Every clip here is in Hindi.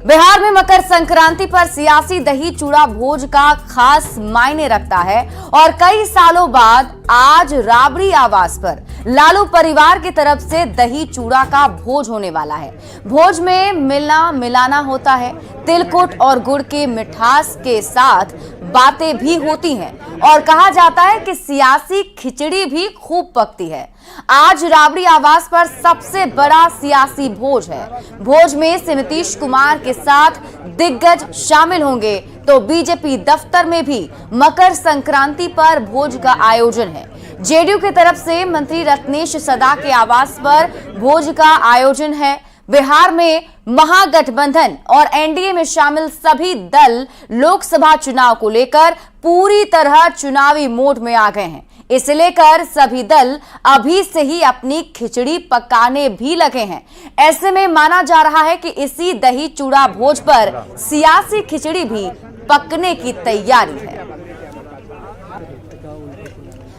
बिहार में मकर संक्रांति पर सियासी दही चूड़ा भोज का खास मायने रखता है और कई सालों बाद आज राबड़ी आवास पर लालू परिवार की तरफ से दही चूड़ा का भोज होने वाला है। भोज में मिलना मिलाना होता है, तिलकुट और गुड़ के मिठास के साथ बातें भी होती हैं और कहा जाता है कि सियासी खिचड़ी भी खूब पकती है। आज राबड़ी आवास पर सबसे बड़ा सियासी भोज है। भोज में नीतीश कुमार के साथ दिग्गज शामिल होंगे तो बीजेपी दफ्तर में भी मकर संक्रांति पर भोज का आयोजन है। जेडीयू की तरफ से मंत्री रत्नेश सदा के आवास पर भोज का आयोजन है। बिहार में महागठबंधन और एनडीए में शामिल सभी दल लोकसभा चुनाव को लेकर पूरी तरह चुनावी मोड में आ गए हैं। इसे लेकर सभी दल अभी से ही अपनी खिचड़ी पकाने भी लगे हैं। ऐसे में माना जा रहा है कि इसी दही चूड़ा भोज पर सियासी खिचड़ी भी पकने की तैयारी है।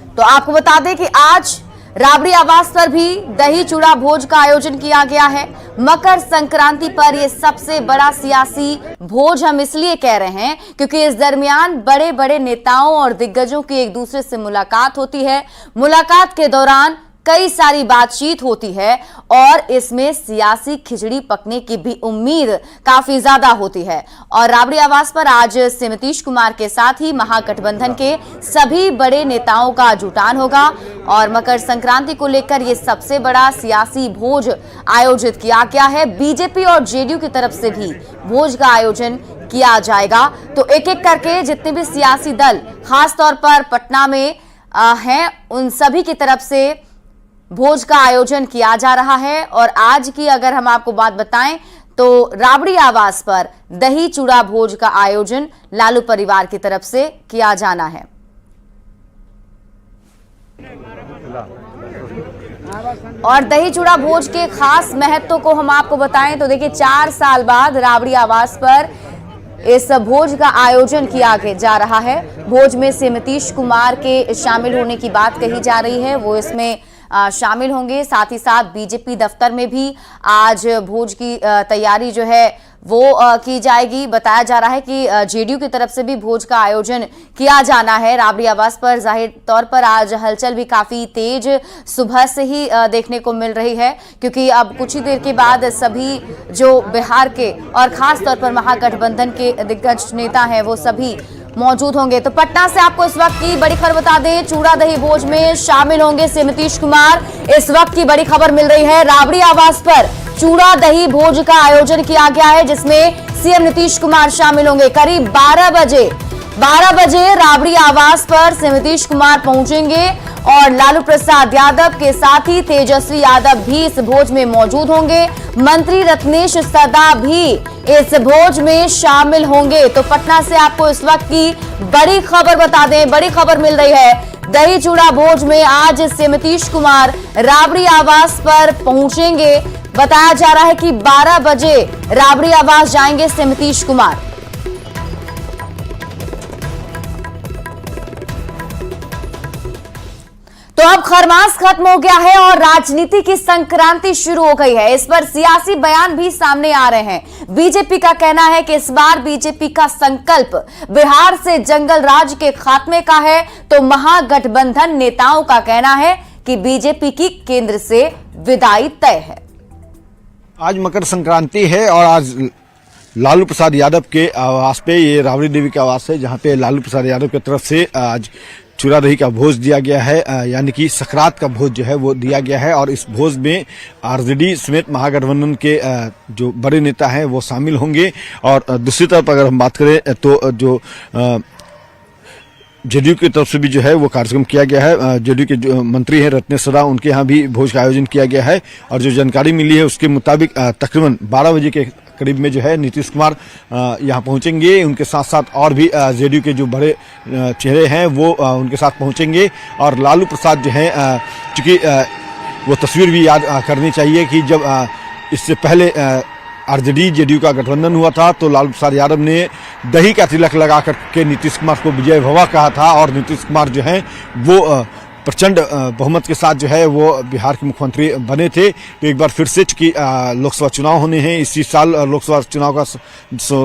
तो आपको बता दें कि आज राबड़ी आवास पर भी दही चूड़ा भोज का आयोजन किया गया है। मकर संक्रांति पर यह सबसे बड़ा सियासी भोज हम इसलिए कह रहे हैं क्योंकि इस दरमियान बड़े बड़े नेताओं और दिग्गजों की एक दूसरे से मुलाकात होती है। मुलाकात के दौरान कई सारी बातचीत होती है और इसमें सियासी खिचड़ी पकने की भी उम्मीद काफी ज्यादा होती है। और राबड़ी आवास पर आज नीतीश कुमार के साथ ही महागठबंधन के सभी बड़े नेताओं का जुटान होगा और मकर संक्रांति को लेकर यह सबसे बड़ा सियासी भोज आयोजित किया गया है। बीजेपी और जेडीयू की तरफ से भी भोज का आयोजन किया जाएगा। तो एक एक करके जितने भी सियासी दल खासतौर पर पटना में हैं उन सभी की तरफ से भोज का आयोजन किया जा रहा है। और आज की अगर हम आपको बात बताएं तो राबड़ी आवास पर दही चूड़ा भोज का आयोजन लालू परिवार की तरफ से किया जाना है। और दही चूड़ा भोज के खास महत्व को हम आपको बताएं तो देखिए 4 साल बाद राबड़ी आवास पर इस भोज का आयोजन किया जा रहा है। भोज में से नीतीश कुमार के शामिल होने की बात कही जा रही है, वो इसमें शामिल होंगे। साथ ही साथ बीजेपी दफ्तर में भी आज भोज की तैयारी जो है वो की जाएगी। बताया जा रहा है कि जेडीयू की तरफ से भी भोज का आयोजन किया जाना है राबड़ी आवास पर। जाहिर तौर पर आज हलचल भी काफी तेज सुबह से ही देखने को मिल रही है क्योंकि अब कुछ ही देर के बाद सभी जो बिहार के और खास तौर पर महागठबंधन के दिग्गज नेता हैं वो सभी मौजूद होंगे। तो पटना से आपको इस वक्त की बड़ी खबर बता दें, चूड़ा दही भोज में शामिल होंगे नीतीश कुमार। इस वक्त की बड़ी खबर मिल रही है, राबड़ी आवास पर चूड़ा दही भोज का आयोजन किया गया है जिसमें सीएम नीतीश कुमार शामिल होंगे। करीब 12 बजे राबड़ी आवास पर नीतीश कुमार पहुंचेंगे और लालू प्रसाद यादव के साथ ही तेजस्वी यादव भी इस भोज में मौजूद होंगे। मंत्री रत्नेश सदा भी इस भोज में शामिल होंगे। तो पटना से आपको इस वक्त की बड़ी खबर बता दें, बड़ी खबर मिल रही है, दही चूड़ा भोज में आज नीतीश कुमार राबड़ी आवास पर पहुंचेंगे। बताया जा रहा है कि 12 बजे राबड़ी आवास जाएंगे नीतीश कुमार। तो अब खरमास खत्म हो गया है और राजनीति की संक्रांति शुरू हो गई है। इस पर सियासी बयान भी सामने आ रहे हैं। बीजेपी का कहना है कि इस बार बीजेपी का संकल्प बिहार से जंगल राज के खात्मे का है, तो महागठबंधन नेताओं का कहना है कि बीजेपी की केंद्र से विदाई तय है। आज मकर संक्रांति है और आज लालू प्रसाद यादव के आवास पे, ये राबड़ी देवी के आवास है जहां पे लालू प्रसाद यादव की तरफ से आज चूड़ा दही का भोज दिया गया है, यानी कि सकरात का भोज जो है वो दिया गया है। और इस भोज में आरजेडी समेत महागठबंधन के जो बड़े नेता हैं वो शामिल होंगे। और दूसरी तरफ अगर हम बात करें तो जो जेडीयू की तरफ से भी जो है वो कार्यक्रम किया गया है। जेडीयू के जो मंत्री हैं रत्नेश सदा, उनके यहाँ भी भोज का आयोजन किया गया है। और जो जानकारी मिली है उसके मुताबिक तकरीबन 12 बजे के करीब में जो है नीतीश कुमार यहाँ पहुंचेंगे। उनके साथ साथ और भी जेडीयू के जो बड़े चेहरे हैं वो उनके साथ पहुंचेंगे। और लालू प्रसाद जो है, चूंकि वो तस्वीर भी याद करनी चाहिए कि जब इससे पहले आरजेडी जेडीयू का गठबंधन हुआ था तो लालू प्रसाद यादव ने दही का तिलक लगा करके नीतीश कुमार को विजय भवा कहा था और नीतीश कुमार जो है वो प्रचंड बहुमत के साथ जो है वो बिहार के मुख्यमंत्री बने थे। तो एक बार फिर से चूंकि लोकसभा चुनाव होने हैं, इसी साल लोकसभा चुनाव का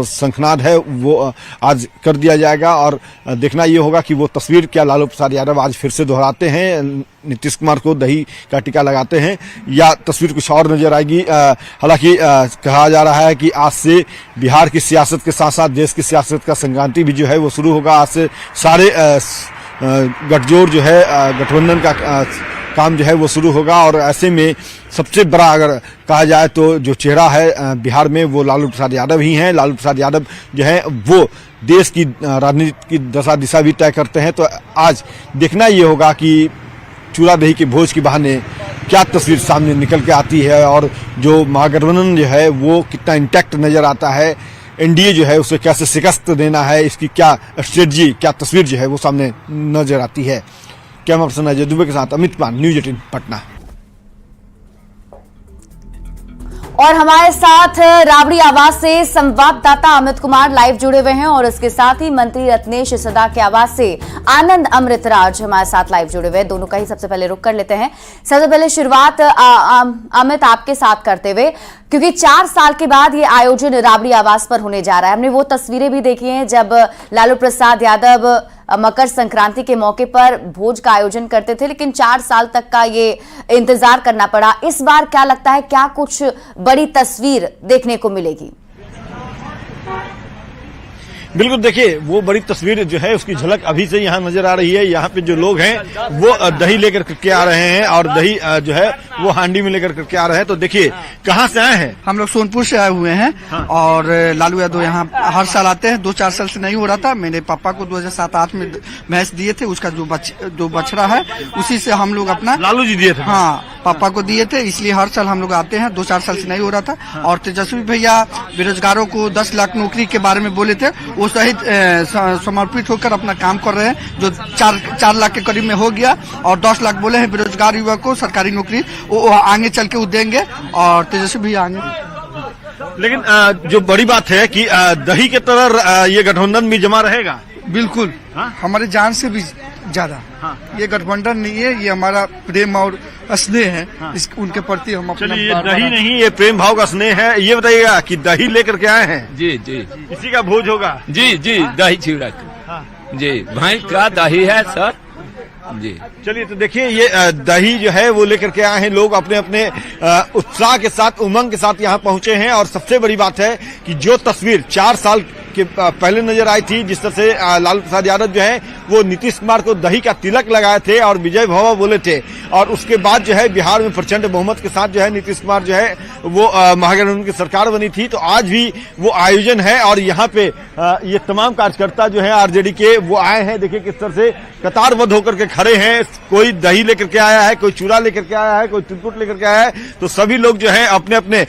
शंखनाद है वो आज कर दिया जाएगा और देखना ये होगा कि वो तस्वीर क्या लालू प्रसाद यादव आज फिर से दोहराते हैं, नीतीश कुमार को दही का टीका लगाते हैं, या तस्वीर कुछ और नजर आएगी। हालांकि कहा जा रहा है कि आज से बिहार की सियासत के साथ साथ देश की सियासत का संक्रांति भी जो है वो शुरू होगा। आज से सारे गठजोड़ जो है गठबंधन का काम जो है वो शुरू होगा और ऐसे में सबसे बड़ा अगर कहा जाए तो जो चेहरा है बिहार में वो लालू प्रसाद यादव ही हैं। लालू प्रसाद यादव जो है वो देश की राजनीति की दशा दिशा भी तय करते हैं। तो आज देखना ये होगा कि चूड़ा दही के भोज के बहाने क्या तस्वीर सामने निकल के आती है और जो महागठबंधन जो है वो कितना इंटैक्ट नजर आता है, एनडीए जो है उसे कैसे शिकस्त देना है, इसकी क्या स्ट्रेटजी, क्या तस्वीर जो है वो सामने नजर आती है। कैमरा पर्सन अजय दुबे के साथ अमित कुमार, न्यूज 18 पटना। और हमारे साथ राबड़ी आवास से संवाददाता अमित कुमार लाइव जुड़े हुए हैं और इसके साथ ही मंत्री रत्नेश सदा के आवास से आनंद अमृतराज हमारे साथ लाइव जुड़े हुए हैं। दोनों का ही सबसे पहले रुख कर लेते हैं। सबसे पहले शुरुआत अमित आपके साथ करते हुए, क्योंकि 4 साल के बाद ये आयोजन राबड़ी आवास पर होने जा रहा है। हमने वो तस्वीरें भी देखी हैं जब लालू प्रसाद यादव मकर संक्रांति के मौके पर भोज का आयोजन करते थे, लेकिन 4 साल तक का ये इंतजार करना पड़ा। इस बार क्या लगता है, क्या कुछ बड़ी तस्वीर देखने को मिलेगी? बिल्कुल, देखिए वो बड़ी तस्वीर जो है उसकी झलक अभी से यहाँ नजर आ रही है। यहाँ पे जो लोग हैं वो दही लेकर के आ रहे हैं और दही जो है वो हांडी में लेकर के आ रहे हैं। तो देखिए कहाँ से आए हैं? हम लोग सोनपुर से आए हुए हैं। हाँ। और लालू यादव यहाँ हर साल आते हैं। 2-4 साल से नहीं हो रहा था। मेरे पापा को 2007-8 में भैंस दिए थे, उसका जो बछड़ा है उसी से हम लोग अपना लालू जी दिए थे। हाँ, पापा को दिए थे, इसलिए हर साल हम लोग आते हैं। 2-4 साल से नहीं हो रहा था। हाँ। और तेजस्वी भैया बेरोजगारों को 10 लाख नौकरी के बारे में बोले थे, वो सहित समर्पित होकर अपना काम कर रहे हैं, जो 4 लाख के करीब में हो गया। और 10 लाख बोले हैं बेरोजगार युवा को सरकारी नौकरी, वो आगे चल के वो देंगे और तेजस्वी भी आएंगे। लेकिन जो बड़ी बात है कि दही के तरह ये गठबंधन भी जमा रहेगा। बिल्कुल। हाँ? हमारे जान से भी ज्यादा। हाँ। ये गठबंधन नहीं है, ये हमारा प्रेम और स्नेह है। हाँ। उनके प्रति हम अपना ये दही नहीं, ये प्रेम भाव का स्नेह है। ये बताइएगा कि दही लेकर के आए हैं? जी जी, इसी का भोज होगा? जी जी। हाँ? दही चिवड़ा। हाँ। जी, भैंस का दही है सर जी। चलिए, तो देखिए ये दही जो है वो लेकर के आए हैं लोग अपने अपने उत्साह के साथ, उमंग के साथ यहाँ पहुंचे हैं। और सबसे बड़ी बात है कि जो तस्वीर 4 साल के पहले नजर आई थी, जिस तरह से लालू प्रसाद यादव जो है वो नीतीश कुमार को दही का तिलक लगाए थे और विजय भव बोले थे, और उसके बाद जो है बिहार में प्रचंड बहुमत के साथ जो है नीतीश कुमार जो है वो महागठबंधन की सरकार बनी थी। तो आज भी वो आयोजन है और यहाँ पे ये तमाम कार्यकर्ता जो है आरजेडी के वो आए हैं। देखिए किस तरह से कतारबद्ध होकर के खड़े हैं। कोई दही लेकर के आया है, कोई चूड़ा लेकर के आया है, कोई तिलकुट लेकर के आया है। तो सभी लोग जो है अपने अपने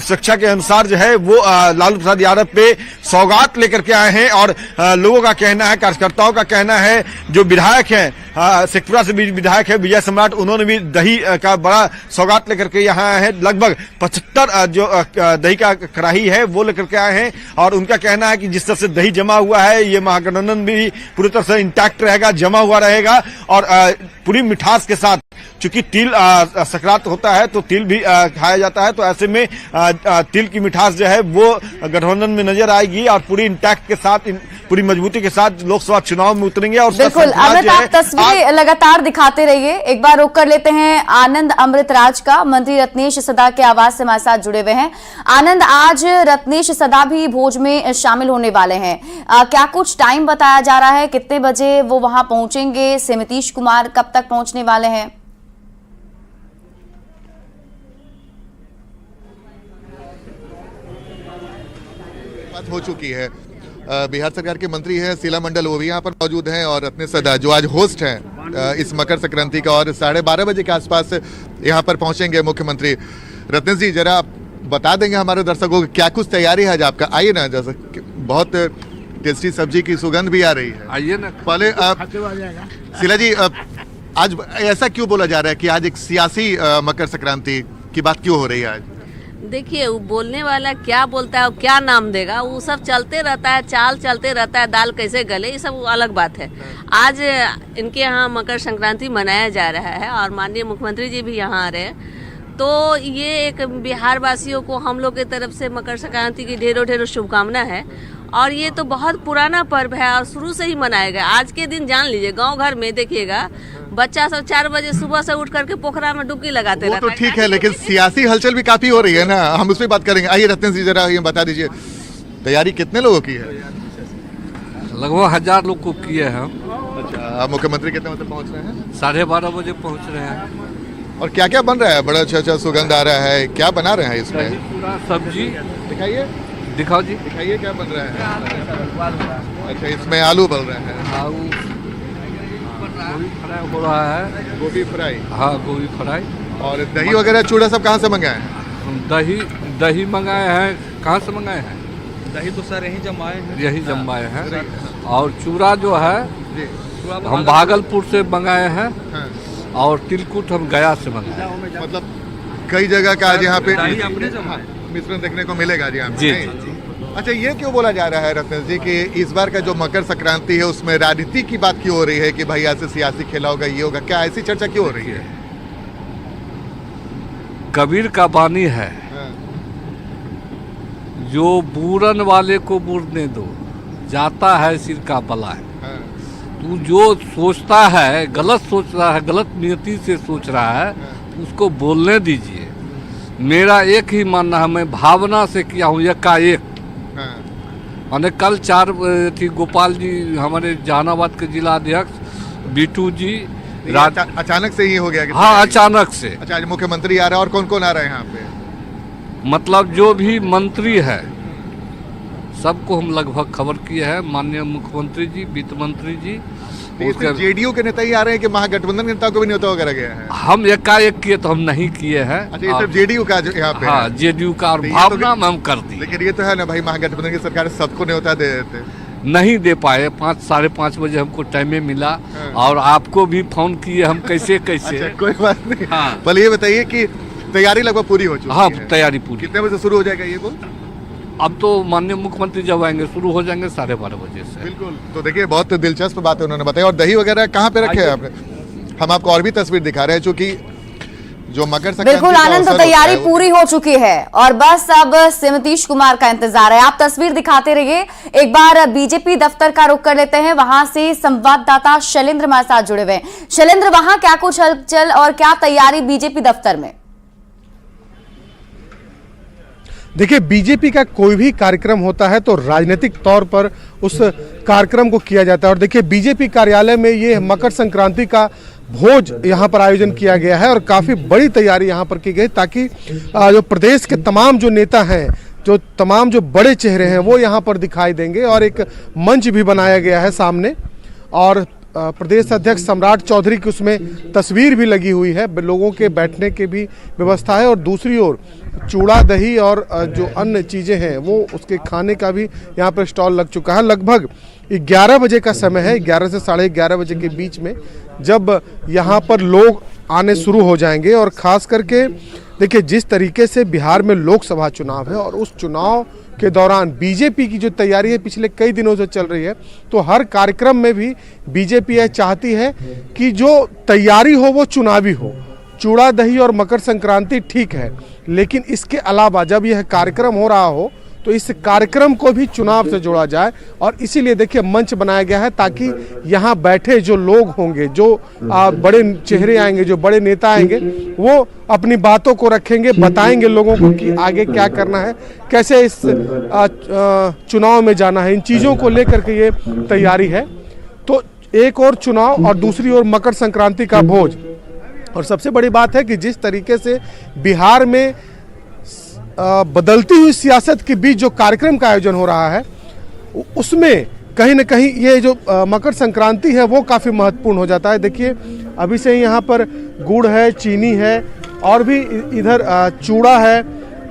शिक्षा के अनुसार जो है वो लालू प्रसाद यादव पे सौगात लेकर के आए हैं। और लोगों का कहना है, कार्यकर्ताओं का कहना है, जो विधायक है शेखपुरा से भी विधायक है विजय सम्राट, उन्होंने भी दही का बड़ा सौगात लेकर के यहाँ आए हैं। लगभग 75 जो दही का कड़ाही है वो लेकर के आए हैं। और उनका कहना है कि जिस तरह से दही जमा हुआ है, ये महागठबंधन भी पूरी तरह से इंटैक्ट रहेगा, जमा हुआ रहेगा। और पूरी मिठास के साथ, चूंकि तिल संक्रांत होता है तो तिल भी खाया जाता है, तो ऐसे में तिल की मिठास जो है वो गठबंधन में नजर आएगी और पूरी इंटैक्ट के साथ, पूरी मजबूती के साथ लोकसभा चुनाव में उतरेंगे। और बिल्कुल अमित, आप तस्वीरें लगातार दिखाते रहिए। एक बार रुक कर लेते हैं आनंद अमृतराज का। मंत्री रत्नेश सदा के आवास से हमारे साथ जुड़े हुए हैं। आनंद, आज रत्नेश सदा भी भोज में शामिल होने वाले हैं। क्या कुछ टाइम बताया जा रहा है, कितने बजे वो वहां पहुंचेंगे? से नीतीश कुमार कब तक पहुंचने वाले हैं? बात हो चुकी है। बिहार सरकार के मंत्री हैं शीला मंडल, वो भी यहाँ पर मौजूद हैं, और रत्नेश सदा जो आज होस्ट हैं इस मकर संक्रांति का, और 12:30 बजे के आसपास यहाँ पर पहुंचेंगे मुख्यमंत्री। रत्नेश जी, जरा आप बता देंगे हमारे दर्शकों को क्या कुछ तैयारी है आज आपका? आइए ना, जैसे बहुत टेस्टी सब्जी की सुगंध भी आ रही है, आइए ना। पहले शीला जी, आज ऐसा क्यों बोला जा रहा है कि आज एक सियासी मकर संक्रांति की बात क्यों हो रही है आज? देखिए, वो बोलने वाला क्या बोलता है और क्या नाम देगा, वो सब चलते रहता है, चाल चलते रहता है, दाल कैसे गले, ये सब अलग बात है। आज इनके यहाँ मकर संक्रांति मनाया जा रहा है और माननीय मुख्यमंत्री जी भी यहाँ आ रहे हैं, तो ये एक बिहार वासियों को हम लोग की तरफ से मकर संक्रांति की ढेरों ढेरों शुभकामना है। और ये तो बहुत पुराना पर्व है और शुरू से ही मनाया गया। आज के दिन जान लीजिए, गांव घर में देखिएगा बच्चा सब 4 बजे सुबह से उठ करके पोखरा में डुबकी लगाते रहते हैं। वो तो ठीक है, लेकिन सियासी हलचल भी काफी हो रही है ना, हम उस पर बात करेंगे। आइए रत्न जी, जरा ये बता दीजिए, तैयारी कितने लोगों की है? लगभग 1000 लोग को किए हैं। अच्छा, मुख्यमंत्री कितने बजे पहुंच रहे हैं? 12:30 बजे पहुंच रहे हैं। और क्या क्या बन रहा है? बड़ा अच्छा सुगंध आ रहा है, क्या बना रहे हैं इसमें? पूरा सब्जी दिखाइए, दिखाओ जी। दिखाइए क्या बन रहा है। अच्छा, इसमें आलू बन रहे हैं, आलू गोभी फ्राई हो रहा है। गोभी फ्राई, हाँ गोभी फ्राई। और दही वगैरह चूड़ा सब कहाँ से मंगाए हैं? दही मंगाए हैं। कहाँ से मंगाए हैं? दही तो सर यही जमाए हैं। यही जमाए हैं। और चूड़ा जो है जी, हम भागलपुर से मंगाए हैं। हाँ। और तिलकुट हम गया से मंगाए। मतलब कई जगह का आज यहाँ पे दही अपने जमाए। मिश्रण देखने को मिलेगा जी यहाँ पे। जी, नहीं? अच्छा, ये क्यों बोला जा रहा है रत्न जी कि इस बार का जो मकर संक्रांति है उसमें राजनीति की बात क्यों हो रही है कि भाई ऐसे सियासी खेला होगा, ये होगा, क्या ऐसी चर्चा क्यों हो रही है? कबीर का वाणी है, हाँ। जो बूरन वाले को बूरने दो, जाता है सिर का बला है। हाँ। तू जो सोचता है, गलत सोच रहा है, गलत नियति से सोच रहा है, उसको बोलने दीजिए। मेरा एक ही मानना है, मैं भावना से किया हूँ एकाएक। हाँ। मैंने कल 4 थी गोपाल जी, हमारे जहानाबाद के जिला अध्यक्ष बीटू जी अचानक से ही हो गया? हाँ, अचानक से। अच्छा, आज मुख्यमंत्री आ रहा है और कौन कौन आ रहा है यहाँ पे? मतलब जो भी मंत्री है सबको हम लगभग खबर किए हैं। माननीय मुख्यमंत्री जी, वित्त मंत्री जी, उसके जेडीयू के नेता ही आ रहे हैं कि महागठबंधन के नेता को भी न्योता वगैरह गया है? हम एकाएक किए तो हम नहीं किए हैं। अच्छा, ये सिर्फ जेडीयू का जो यहाँ पे? हाँ, जेडीयू का, और तो भावना में हम कर दी। लेकिन ये तो है ना भाई, महागठबंधन की सरकार सबको न्योता दे देते, नहीं दे पाए। 5-5:30 बजे हमको टाइम में मिला। हाँ। और आपको भी फोन किए, हम कैसे अच्छा, कोई बात नहीं। हाँ। पहले ये बताइए कि तैयारी लगभग पूरी हो चुकी हाँ, है? तैयारी पूरी। कितने बजे शुरू हो जाएगा ये बोल? अब तो माननीय मुख्यमंत्री जब आएंगे शुरू हो जाएंगे 12:30 बजे से। बिल्कुल। तो देखिए, बहुत दिलचस्प बात है उन्होंने बताई। और दही वगैरह कहाँ पे रखे हैं आपने? हम आपको और भी तस्वीर दिखा रहे हैं, चूंकि जो मकर संक्रांति बिल्कुल आनंद, तो तैयारी पूरी हो चुकी है और बस अब सिमतीश कुमार का इंतजार है। आप तस्वीर दिखाते रहिए। एक बार बीजेपी दफ्तर का रुख कर लेते हैं, वहां से संवाददाता शैलेंद्र हमारे साथ जुड़े हुए हैं। शैलेंद्र, वहां क्या कुछ हलचल और क्या तैयारी बीजेपी दफ्तर में? देखिए, बीजेपी का कोई भी कार्यक्रम होता है तो राजनीतिक तौर पर उस कार्यक्रम को किया जाता है। और देखिए, बीजेपी कार्यालय में ये मकर संक्रांति का भोज यहाँ पर आयोजन किया गया है और काफ़ी बड़ी तैयारी यहाँ पर की गई ताकि जो प्रदेश के तमाम जो नेता हैं, जो तमाम जो बड़े चेहरे हैं, वो यहाँ पर दिखाई देंगे। और एक मंच भी बनाया गया है सामने, और प्रदेश अध्यक्ष सम्राट चौधरी की उसमें तस्वीर भी लगी हुई है। लोगों के बैठने की भी व्यवस्था है और दूसरी ओर चूड़ा, दही और जो अन्य चीज़ें हैं वो उसके खाने का भी यहाँ पर स्टॉल लग चुका है। लगभग 11 बजे का समय है, 11 से 11:30 बजे के बीच में जब यहाँ पर लोग आने शुरू हो जाएंगे। और ख़ास करके देखिए, जिस तरीके से बिहार में लोकसभा चुनाव है और उस चुनाव के दौरान बीजेपी की जो तैयारी है पिछले कई दिनों से चल रही है, तो हर कार्यक्रम में भी बीजेपी यह चाहती है कि जो तैयारी हो वो चुनावी हो। चूड़ा, दही और मकर संक्रांति ठीक है, लेकिन इसके अलावा जब यह कार्यक्रम हो रहा हो तो इस कार्यक्रम को भी चुनाव से जोड़ा जाए। और इसीलिए देखिए, मंच बनाया गया है ताकि यहाँ बैठे जो लोग होंगे, जो बड़े चेहरे आएंगे, जो बड़े नेता आएंगे, वो अपनी बातों को रखेंगे, बताएंगे लोगों को कि आगे क्या करना है, कैसे इस चुनाव में जाना है। इन चीज़ों को लेकर के ये तैयारी है। तो एक और चुनाव और दूसरी ओर मकर संक्रांति का भोज। और सबसे बड़ी बात है कि जिस तरीके से बिहार में बदलती हुई सियासत के बीच जो कार्यक्रम का आयोजन हो रहा है, उसमें कहीं न कहीं ये जो मकर संक्रांति है वो काफ़ी महत्वपूर्ण हो जाता है। देखिए, अभी से यहाँ पर गुड़ है, चीनी है और भी इधर चूड़ा है।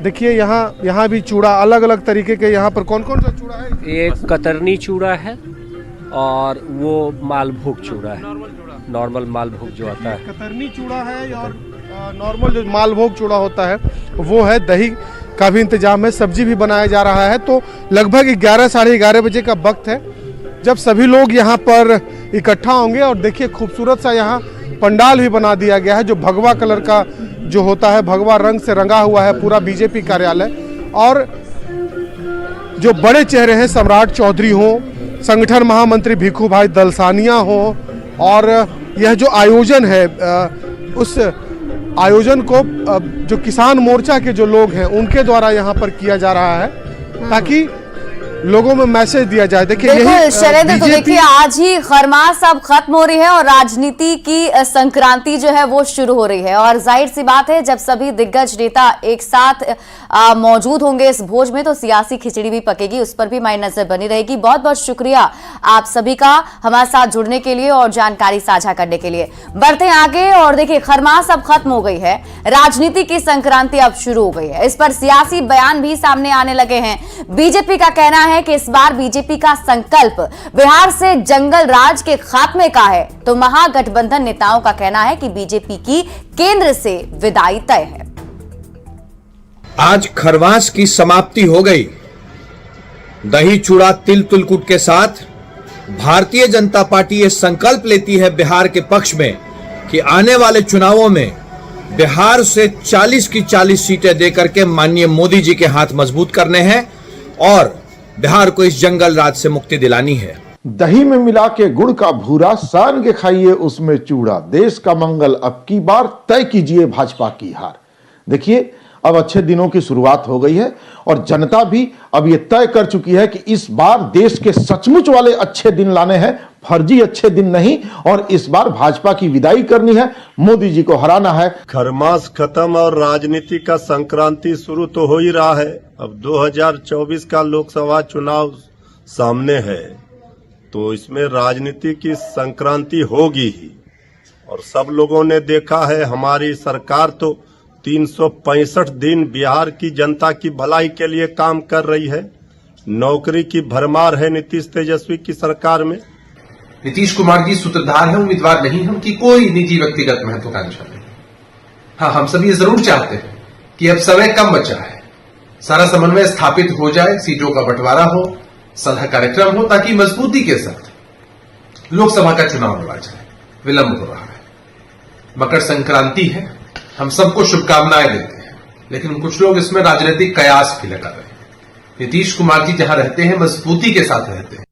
देखिए, यहाँ भी चूड़ा, अलग अलग तरीके के। यहाँ पर कौन कौन सा चूड़ा है? एक कतरनी चूड़ा है और वो मालभोग चूड़ा है, नॉर्मल मालभोग जो आता है। कतरनी चूड़ा है और नॉर्मल जो मालभोग चूड़ा होता है वो है। दही का भी इंतजाम है, सब्जी भी बनाया जा रहा है। तो लगभग 11 साढ़े 11 बजे का वक्त है जब सभी लोग यहाँ पर इकट्ठा होंगे। और देखिए खूबसूरत सा यहाँ पंडाल भी बना दिया गया है जो भगवा कलर का जो होता है, भगवा रंग से रंगा हुआ है पूरा बीजेपी कार्यालय। और जो बड़े चेहरे हैं, सम्राट चौधरी हो, संगठन महामंत्री भिखू भाई दलसानिया हो, और यह जो आयोजन है उस आयोजन को जो किसान मोर्चा के जो लोग हैं उनके द्वारा यहाँ पर किया जा रहा है ताकि लोगों में मैसेज दिया जाए। देखिए बिल्कुल शैलेंद्र, तो देखिए आज ही खरमास अब खत्म हो रही है और राजनीति की संक्रांति जो है वो शुरू हो रही है। और जाहिर सी बात है जब सभी दिग्गज नेता एक साथ मौजूद होंगे इस भोज में तो सियासी खिचड़ी भी पकेगी, उस पर भी हमारी नजर बनी रहेगी। बहुत बहुत शुक्रिया आप सभी का हमारे साथ जुड़ने के लिए और जानकारी साझा करने के लिए। बढ़ते आगे और देखिए खरमास अब खत्म हो गई है, राजनीति की संक्रांति अब शुरू हो गई है। इस पर सियासी बयान भी सामने आने लगे हैं। बीजेपी का कहना है कि इस बार बीजेपी का संकल्प बिहार से जंगल राज के खात्मे का है, तो महागठबंधन नेताओं का कहना है कि बीजेपी की केंद्र से विदाई तय है। आज खरवास की समाप्ति हो गई। दही चूड़ा तिल तिलकुट के साथ भारतीय जनता पार्टी ये संकल्प लेती है बिहार के पक्ष में कि आने वाले चुनावों में बिहार से 40 की 40 सीटें देकर के माननीय मोदी जी के हाथ मजबूत करने हैं और बिहार को इस जंगल राज से मुक्ति दिलानी है। दही में मिला के गुड़ का भूरा, सान के खाइए उसमें चूड़ा, देश का मंगल अब की बार तय कीजिए भाजपा की हार। देखिए अब अच्छे दिनों की शुरुआत हो गई है और जनता भी अब ये तय कर चुकी है कि इस बार देश के सचमुच वाले अच्छे दिन लाने हैं, फर्जी अच्छे दिन नहीं। और इस बार भाजपा की विदाई करनी है, मोदी जी को हराना है। खरमास खत्म और राजनीति का संक्रांति शुरू तो हो ही रहा है। अब 2024 का लोकसभा चुनाव सामने है तो इसमें राजनीति की संक्रांति होगी ही। और सब लोगों ने देखा है हमारी सरकार तो 365 दिन बिहार की जनता की भलाई के लिए काम कर रही है। नौकरी की भरमार है नीतीश तेजस्वी की सरकार में। नीतीश कुमार जी सूत्रधार है, उम्मीदवार नहीं, उनकी कोई निजी व्यक्तिगत महत्वाकांक्षा नहीं। हाँ, हम सब ये जरूर चाहते हैं कि अब समय कम बचा है, सारा समन्वय स्थापित हो जाए, सीटों का बंटवारा हो, सदा कार्यक्रम हो ताकि मजबूती के साथ लोकसभा का चुनाव लड़ा जाए। विलंब हो रहा है, मकर संक्रांति है, हम सबको शुभकामनाएं देते हैं, लेकिन कुछ लोग इसमें राजनीतिक कयास भी लगा रहे हैं। नीतीश कुमार जी जहां रहते हैं मजबूती के साथ रहते हैं।